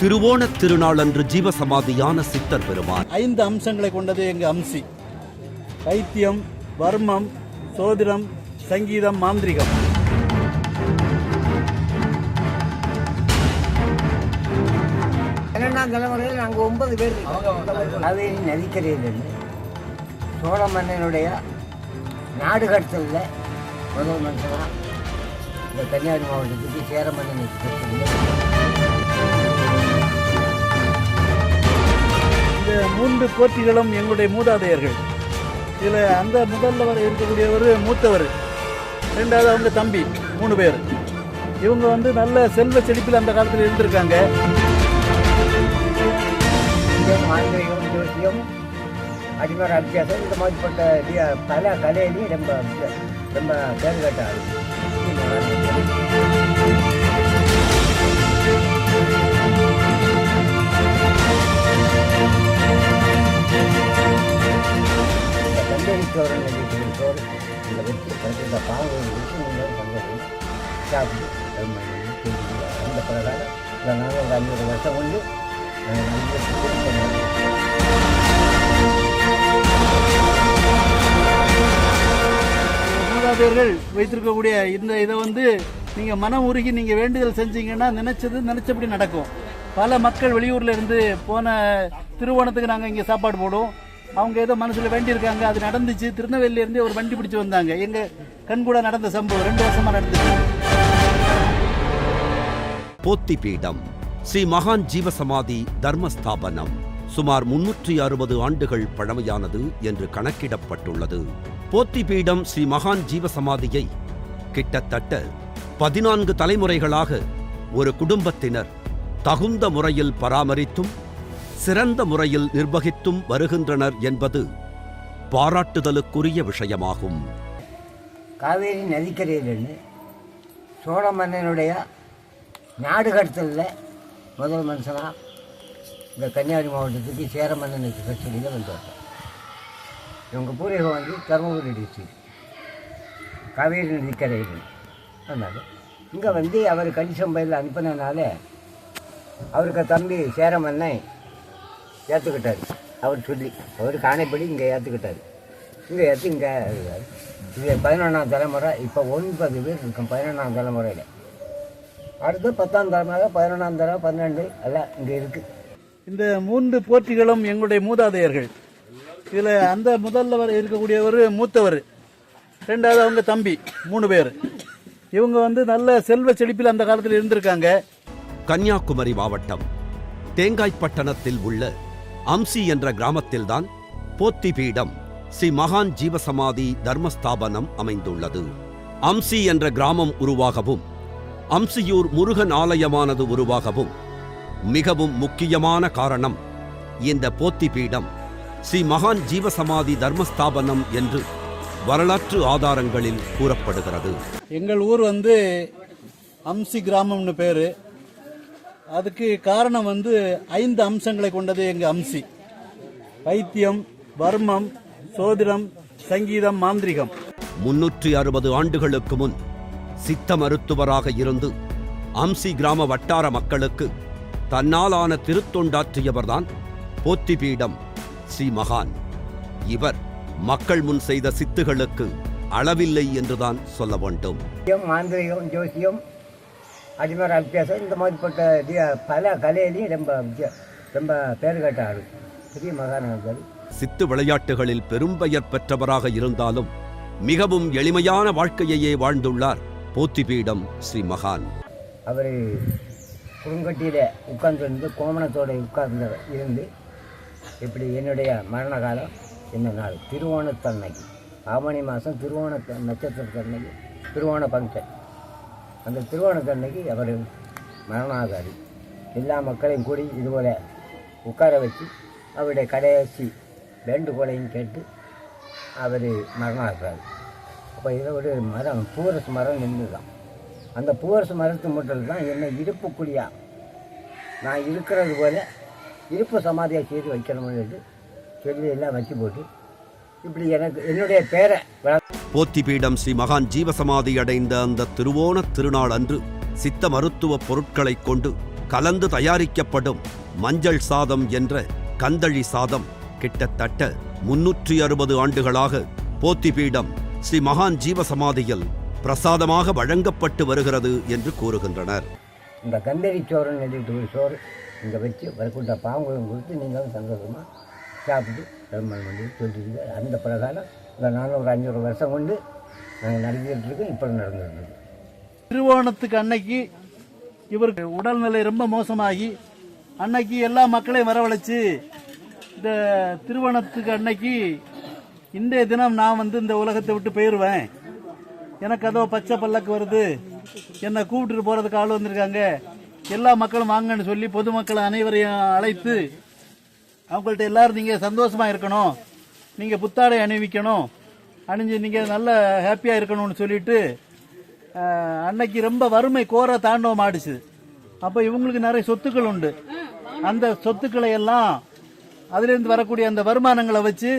திருவோண திருநாள் அன்று ஜீவசமாதியான சித்தர் பெருமான் 5 அம்சங்களை கொண்டது எங்க அம்சி. வைத்தியம், வர்மம், சோதிடம், சங்கீதம், மாந்திரிகம். தலைமுறையில் நாங்கள் 9 பேர். காவேரி நதிக்கரையிலிருந்து சோழ மன்னனுடைய நாடு கடத்தலில் முதல் மனுஷனாக இந்த கன்னியாகுமரி மாவட்டத்துக்கு சேர மன்னனுக்கு இந்த 3 போற்றிகளும் எங்களுடைய மூதாதையர்கள். இதில் அந்த முதல்ல இருக்கக்கூடியவர் மூத்தவர், 2வது அவங்க தம்பி, 3 பேர். இவங்க நல்ல செல்வ செழிப்பில் அந்த காலத்தில் இருந்திருக்காங்க. மாந்திரிகம், ஜோசியம், அடிமர அபியாசம், இந்த மாதிரிப்பட்ட பல கலையிலையும் ரொம்ப பேர் கேட்டார். இந்த கந்தரி சோறு சோறு இந்த வச்சு இந்த பாவங்களை வச்சு நீங்கள் பங்கு சாப்பிட்டு அந்த பிரகாரம் இந்த 450 வருஷம் வந்து மூதாதையர்கள் வைத்திருக்கக்கூடிய இந்த இதை நீங்கள் மனம் உருகி நீங்கள் வேண்டுதல் செஞ்சீங்கன்னா நினைச்சபடி நடக்கும். பல மக்கள் வெளியூர்ல இருந்து போன திருவோணத்துக்கு நாங்கள் இங்கே சாப்பாடு போடுவோம். அவங்க ஏதோ மனசுல வேண்டியிருக்காங்க, அது நடந்துச்சு. திருநெல்வேலியில இருந்து ஒரு வண்டி பிடிச்சு வந்தாங்க. எங்க கண் கூட நடந்த சம்பவம் 2 வருஷமா நடந்துச்சு. போத்தி பீடம் ஸ்ரீ மகான் ஜீவசமாதி தர்மஸ்தாபனம் சுமார் 360 ஆண்டுகள் பழமையானது என்று கணக்கிடப்பட்டுள்ளது. போத்தி பீடம் ஸ்ரீ மகான் ஜீவசமாதியை கிட்டத்தட்ட 14 தலைமுறைகளாக ஒரு குடும்பத்தினர் தகுந்த முறையில் பராமரித்தும் சிறந்த முறையில் நிர்வகித்தும் வருகின்றனர் என்பது பாராட்டுதலுக்குரிய விஷயமாகும். காவேரி நதிக்கரையிலிருந்து சோழ மன்னனுடைய நாடு கடத்தலில் முதல் மனுஷனாக இந்த கன்னியாகுமரி மாவட்டத்துக்கு சேர மன்னனுக்கு கட்சியில் வந்தார். இவங்க பூர்வீகம் தருமபுரி டிஸ்ட்ரிக்ட் காவேரி நதிக்கரையில் வந்தாங்க. இங்கே அவர் கன்னிசம்பையில் அனுப்பினால அவருக்கு தம்பி சேர மன்னன் ஏற்றுக்கிட்டார். அவர் சொல்லி அவருக்கு ஆணைப்படி இங்கே ஏற்றுக்கிட்டார். இங்கே ஏற்று இங்கே இது 11ஆம் தலைமுறை. இப்போ 9 பேர் இருக்கும் 11ஆம் தலைமுறையில். அடுத்து 10ஆம் தலைமுறை, 11ஆம் தலைமுறை, 12 எல்லாம் இங்கே இருக்குது. இந்த 3 போற்றிகளும் எங்களுடைய மூதாதையர்கள். இதில் அந்த முதல்ல இருக்கக்கூடியவர் மூத்தவர், 2வது அவங்க தம்பி, 3 பேர். இவங்க நல்ல செல்வ செழிப்பில் அந்த காலத்தில் இருந்திருக்காங்க. கன்னியாகுமரி மாவட்டம் தேங்காய்பட்டணத்தில் உள்ள அம்சி என்ற கிராமத்தில்தான் போத்தி பீடம் ஸ்ரீ மகான் ஜீவசமாதி தர்மஸ்தாபனம் அமைந்துள்ளது. அம்சி என்ற கிராமம் உருவாகவும் அம்சியூர் முருகன் ஆலயமானது உருவாகவும் மிகவும் முக்கியமான காரணம் இந்த போத்தி பீடம் ஸ்ரீ மகான் ஜீவசமாதி தர்மஸ்தாபனம் என்று வரலாற்று ஆதாரங்களில் கூறப்படுகிறது. எங்கள் ஊர் அம்சி கிராமம்னு பேரு. அதுக்கு காரணம் 5 அம்சங்களை கொண்டது எங்க அம்சி. வைத்தியம், வர்மம், சோதிடம், சங்கீதம், மாந்திரிகம். 360 ஆண்டுகளுக்கு முன் சித்த மருத்துவராக இருந்து அம்சி கிராம வட்டார மக்களுக்கு தன்னாலான திருத்தொண்டாற்றியவர்தான் போத்தி பீடம் ஸ்ரீ மகான். இவர் மக்கள் முன் செய்த சித்துகளுக்கு அளவில்லை என்றுதான் சொல்ல வேண்டும். மாந்திரிகம், ஜோசியம், அடிமர அபியாசம், இந்த மாதிரிப்பட்ட பல கலையிலையும் ரொம்ப பேர் கேட்டார். பெரிய மகானார்கள். சித்து விளையாட்டுகளில் பெரும் பெயர் பெற்றவராக இருந்தாலும் மிகவும் எளிமையான வாழ்க்கையையே வாழ்ந்துள்ளார் போத்தி பீடம் ஸ்ரீ மகான். அவர் குறுங்கட்டியில் உட்கார்ந்து கோமணத்தோடு இருந்து இப்படி என்னுடைய மரண காலம் என்ன நாள் திருவோணத்தன்னைக்கு, ஆவணி மாதம் திருவோண நட்சத்திரத்தன்னைக்கு திருவோண பங்கன். அந்த திருவோணத்தன்னைக்கு அவர் மரணம் ஆகாது. எல்லா மக்களையும் கூடி இதுபோல் உட்கார வச்சு அவருடைய கடைசி வேண்டுகோளையும் கேட்டு அவர் மரணம் ஆகிறார். அப்போ இதில் ஒரு மரம், பூவரசு மரம் நின்றுதான். அந்த பூவரசு மரத்து மூட்டில் தான் என்னை இருப்புக்குடியா நான் இருக்கிறது போல் இருப்பு சமாதியாக செய்து வைக்கணும்னு சொல்லி எல்லாம் வச்சு போட்டு இப்படி எனக்கு என்னுடைய பேரை போத்தி பீடம் ஸ்ரீ மகான் ஜீவசமாதி அடைந்த அந்த திருவோண திருநாள் அன்று சித்த மருத்துவ பொருட்களைக் கொண்டு கலந்து தயாரிக்கப்படும் மஞ்சள் சாதம் என்ற கந்தழி சாதம் கிட்டத்தட்ட 360 ஆண்டுகளாக போத்திபீடம் ஸ்ரீ மகான் ஜீவசமாதியில் பிரசாதமாக வழங்கப்பட்டு வருகிறது என்று கூறுகின்றனர். இந்த கந்தரி சோறுன்னு எழுதிட்டு ஒரு சோறு இங்கே வச்சு வரக்கூட்ட பாங்குளம் கொடுத்து நீங்களும் சந்தோஷமாக சாப்பிட்டு திருமணம் பண்ணி சொல்லிட்டு அந்த பிரகாரம் இந்த 400-500 வருஷம் கொண்டு நாங்கள் நடந்துகிட்டு இருக்கோம். இப்போ நடந்துகிட்டு இருக்கோம். திருவோணத்துக்கு அன்னைக்கு இவருக்கு உடல்நிலை ரொம்ப மோசமாகி அன்னைக்கு எல்லா மக்களையும் வரவழைச்சு இந்த திருவோணத்துக்கு அன்னைக்கு இன்றைய தினம் நான் வந்து இந்த உலகத்தை விட்டு போயிடுவேன், எனக்கு அதோ பச்சை பல்லக்கு வருது, என்னை கூப்பிட்டுட்டு போறதுக்கு ஆள் வந்திருக்காங்க, எல்லா மக்களும் வாங்கன்னு சொல்லி பொதுமக்கள் அனைவரையும் அழைத்து அவங்கள்ட்ட எல்லாரும் நீங்க சந்தோஷமா இருக்கணும், நீங்க புத்தாடை அணிவிக்கணும், அணிஞ்சு நீங்க நல்ல ஹாப்பியா இருக்கணும்னு சொல்லிட்டு அன்னைக்கு ரொம்ப வறுமை கோர தாண்டவம் ஆடிச்சு. அப்ப இவங்களுக்கு நிறைய சொத்துக்கள் உண்டு. அந்த சொத்துக்களை எல்லாம் அதிலிருந்து வரக்கூடிய அந்த வருமானங்களை வச்சு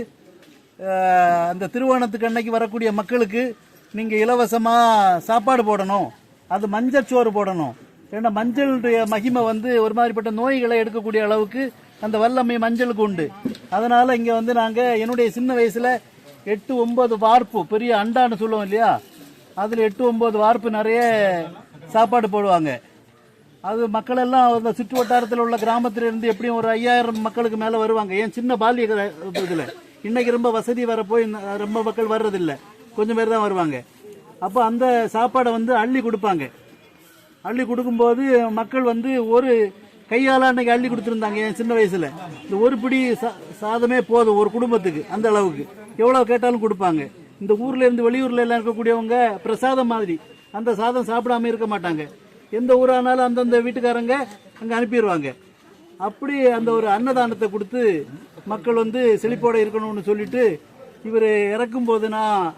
அந்த திருவோணத்துக்கு அன்னைக்கு வரக்கூடிய மக்களுக்கு நீங்க இலவசமா சாப்பாடு போடணும், அது மஞ்சள் சோறு போடணும். ஏன்னா மஞ்சளுடைய மகிமை வந்து ஒரு மாதிரிப்பட்ட நோய்களை எடுக்கக்கூடிய அளவுக்கு அந்த வல்லமை மஞ்சளுக்கு உண்டு. அதனால இங்க வந்து நாங்க என்னுடைய சின்ன வயசுல 8-9 வார்ப்பு பெரிய அண்டான்னு சொல்லுவோம் இல்லையா, அதுல 8-9 வார்ப்பு நிறைய சாப்பாடு போடுவாங்க. அது மக்கள் எல்லாம் அந்த சுற்று வட்டாரத்தில் உள்ள கிராமத்துல இருந்து எப்படியும் ஒரு 5000 மக்களுக்கு மேல வருவாங்க. ஏன் சின்ன பாலிய இதுல இன்னைக்கு ரொம்ப வசதி வர போய் ரொம்ப மக்கள் வர்றதில்லை, கொஞ்சம் பேர் தான் வருவாங்க. அப்போ அந்த சாப்பாடை வந்து அள்ளி கொடுப்பாங்க. அள்ளி கொடுக்கும்போது மக்கள் வந்து ஒரு கையால அன்னைக்கு அள்ளி கொடுத்துருந்தாங்க. என் சின்ன வயசுல இந்த ஒரு பிடி சாதமே போதும் ஒரு குடும்பத்துக்கு, அந்த அளவுக்கு எவ்வளவு கேட்டாலும் கொடுப்பாங்க. இந்த ஊர்ல இருந்து வெளியூர்ல எல்லாம் இருக்கக்கூடியவங்க பிரசாதம் மாதிரி அந்த சாதம் சாப்பிடாம இருக்க மாட்டாங்க. எந்த ஊரானாலும் அந்தந்த வீட்டுக்காரங்க அங்க அனுப்பிடுவாங்க. அப்படி அந்த ஒரு அன்னதானத்தை கொடுத்து மக்கள் வந்து செழிப்போட இருக்கணும்னு சொல்லிட்டு இவர் இறக்கும் போது நான்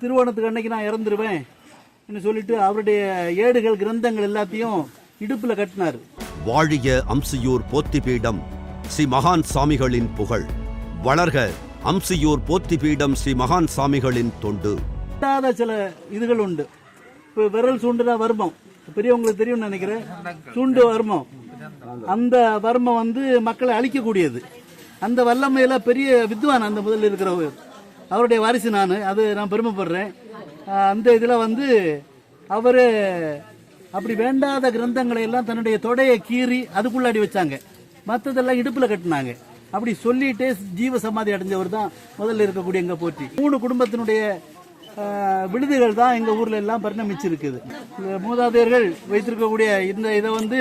திருவோணத்துக்கு அன்னைக்கு நான் இறந்துருவேன் சொல்லிட்டு அவருடைய ஏடுகள் கிரந்தங்கள் எல்லாத்தையும் இடுப்புல கட்டினார். வாழிய அம்சியூர் போத்திபீடம் ஸ்ரீ மகான் சாமிகளின் புகழ் வளர்க. அம்சியூர் போத்திபீடம் ஸ்ரீ மகான் சாமிகளின் தொண்டு. சில இதுகள் உண்டு. இப்போ விரல் சூண்டுனா வர்மம், பெரியவங்களுக்கு தெரியும் நினைக்கிறேன். சூண்டு வர்மம், அந்த வர்மம் வந்து மக்களை அழிக்கக்கூடியது. அந்த வல்லமையில பெரிய வித்வான் அந்த முதல்ல இருக்கிறவர், அவருடைய வாரிசு நான் பெருமைப்படுறேன். அந்த இதுல வந்து அவரு அப்படி வேண்டாத கிரந்தங்களை எல்லாம் தன்னுடைய தொடையை கீறி அதுக்குள்ளாடி வச்சாங்க, மற்றதெல்லாம் இடுப்புல கட்டினாங்க. அப்படி சொல்லிட்டே ஜீவ சமாதி அடைஞ்சவர் தான் முதல்ல இருக்கக்கூடிய எங்க போற்றி. 3 குடும்பத்தினுடைய விடுதிகள் தான் எங்க ஊர்ல எல்லாம் பரிணமிச்சிருக்குது. மூதாதையர்கள் வைத்திருக்கக்கூடிய இந்த இதை வந்து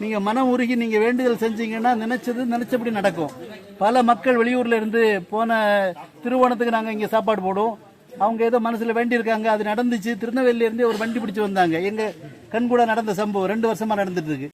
நீங்க மனம் உருகி நீங்க வேண்டுதல் செஞ்சீங்கன்னா நினைச்சபடி நடக்கும். பல மக்கள் வெளியூர்ல இருந்து போன திருவோணத்துக்கு நாங்க இங்க சாப்பாடு போடுவோம். அவங்க ஏதோ மனசுல வேண்டி இருக்காங்க, அது நடந்துச்சு. திருநெல்வேலியில இருந்து ஒரு வண்டி பிடிச்சு வந்தாங்க. எங்க கண் கூட நடந்த சம்பவம் 2 வருஷமா நடந்துட்டு இருக்கு.